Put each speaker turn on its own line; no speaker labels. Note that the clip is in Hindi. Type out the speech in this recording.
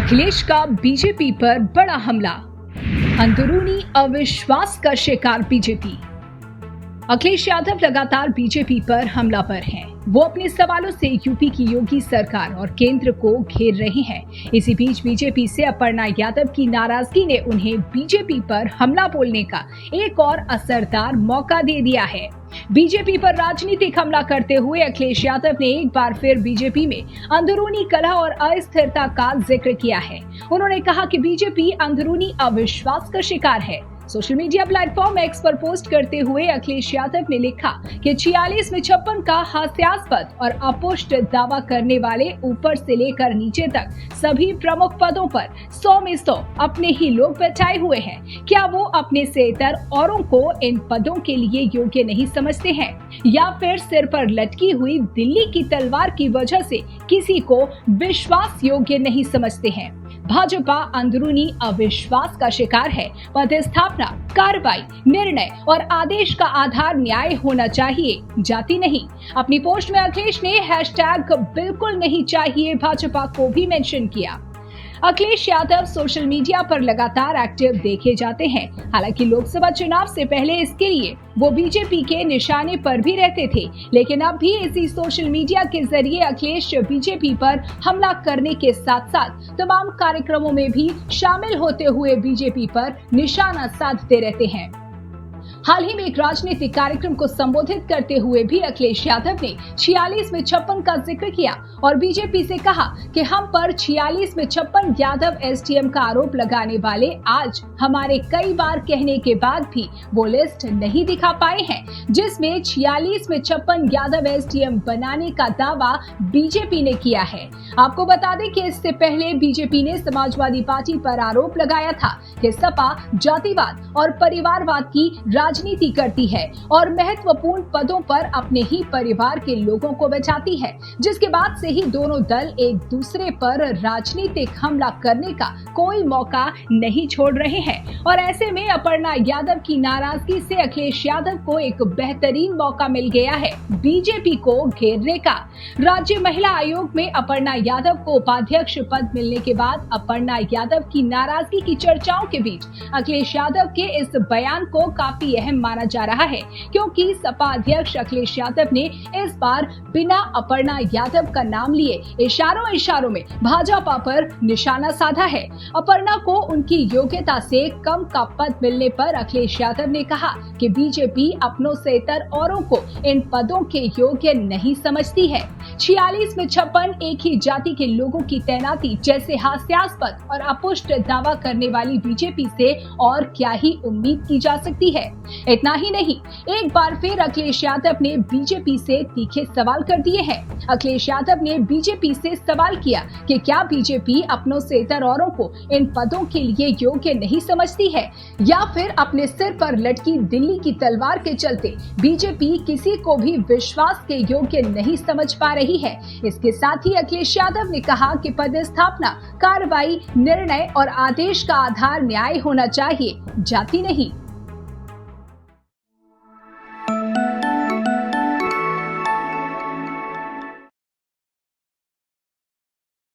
अखिलेश का बीजेपी पर बड़ा हमला, अंदरूनी अविश्वास का शिकार बीजेपी। अखिलेश यादव लगातार बीजेपी पर हमला पर हैं। वो अपने सवालों से यूपी की योगी सरकार और केंद्र को घेर रहे हैं। इसी बीच बीजेपी से अपर्णा यादव की नाराजगी ने उन्हें बीजेपी पर हमला बोलने का एक और असरदार मौका दे दिया है। बीजेपी पर राजनीतिक हमला करते हुए अखिलेश यादव ने एक बार फिर बीजेपी में अंदरूनी कलह और अस्थिरता का जिक्र किया है। उन्होंने कहा कि बीजेपी अंदरूनी अविश्वास का शिकार है। सोशल मीडिया प्लेटफॉर्म एक्स पर पोस्ट करते हुए अखिलेश यादव ने लिखा कि 46 में 56 का हास्यास्पद और अपुष्ट दावा करने वाले ऊपर से लेकर नीचे तक सभी प्रमुख पदों पर 100 में 100 अपने ही लोग बैठाए हुए हैं। क्या वो अपने से इतर औरों को इन पदों के लिए योग्य नहीं समझते हैं, या फिर सिर पर लटकी हुई दिल्ली की तलवार की वजह से किसी को विश्वास योग्य नहीं समझते हैं? भाजपा अंदरूनी अविश्वास का शिकार है। पदस्थापना, कार्रवाई, निर्णय और आदेश का आधार न्याय होना चाहिए, जाति नहीं। अपनी पोस्ट में अखिलेश ने हैशटैग बिल्कुल नहीं चाहिए भाजपा को भी मेंशन किया। अखिलेश यादव सोशल मीडिया पर लगातार एक्टिव देखे जाते हैं। हालांकि लोकसभा चुनाव से पहले इसके लिए वो बीजेपी के निशाने पर भी रहते थे, लेकिन अब भी इसी सोशल मीडिया के जरिए अखिलेश बीजेपी पर हमला करने के साथ साथ तमाम कार्यक्रमों में भी शामिल होते हुए बीजेपी पर निशाना साधते रहते हैं। हाल ही में एक राजनीतिक कार्यक्रम को संबोधित करते हुए भी अखिलेश यादव ने 46 में 56 का जिक्र किया और बीजेपी से कहा कि हम पर 46 में 56 यादव एसटीएम का आरोप लगाने वाले आज हमारे कई बार कहने के बाद भी वो लिस्ट नहीं दिखा पाए हैं, जिसमें 46 में 56 यादव एसटीएम बनाने का दावा बीजेपी ने किया है। आपको बता दें कि इससे पहले बीजेपी ने समाजवादी पार्टी पर आरोप लगाया था कि सपा जातिवाद और परिवारवाद की राजनीति करती है और महत्वपूर्ण पदों पर अपने ही परिवार के लोगों को बैठाती है, जिसके बाद से ही दोनों दल एक दूसरे पर राजनीतिक हमला करने का कोई मौका नहीं छोड़ रहे हैं। और ऐसे में अपर्णा यादव की नाराजगी से अखिलेश यादव को एक बेहतरीन मौका मिल गया है बीजेपी को घेरने का। राज्य महिला आयोग में अपर्णा यादव को उपाध्यक्ष पद मिलने के बाद अपर्णा यादव की नाराजगी की चर्चाओं के बीच अखिलेश यादव के इस बयान को काफी अहम माना जा रहा है, क्योंकि सपा अध्यक्ष अखिलेश यादव ने इस बार बिना अपर्णा यादव का नाम लिए इशारों में भाजपा पर निशाना साधा है। अपर्णा को उनकी योग्यता से कम का पद मिलने पर अखिलेश यादव ने कहा कि बीजेपी अपनों से इतर औरों को इन पदों के योग्य नहीं समझती है। 46 में 56 एक ही जाति के लोगों की तैनाती जैसे हास्यास्पद और अपुष्ट दावा करने वाली बीजेपी से और क्या ही उम्मीद की जा सकती है। इतना ही नहीं, एक बार फिर अखिलेश यादव ने बीजेपी से तीखे सवाल कर दिए हैं। अखिलेश यादव ने बीजेपी से सवाल किया कि क्या बीजेपी अपनों से इतर औरों को इन पदों के लिए योग्य नहीं समझती है, या फिर अपने सिर पर लटकी दिल्ली की तलवार के चलते बीजेपी किसी को भी विश्वास के योग्य नहीं समझ पा रही है। इसके साथ ही अखिलेश यादव ने कहा कि पदस्थापना, कार्रवाई, निर्णय और आदेश का आधार न्याय होना चाहिए, जाति नहीं।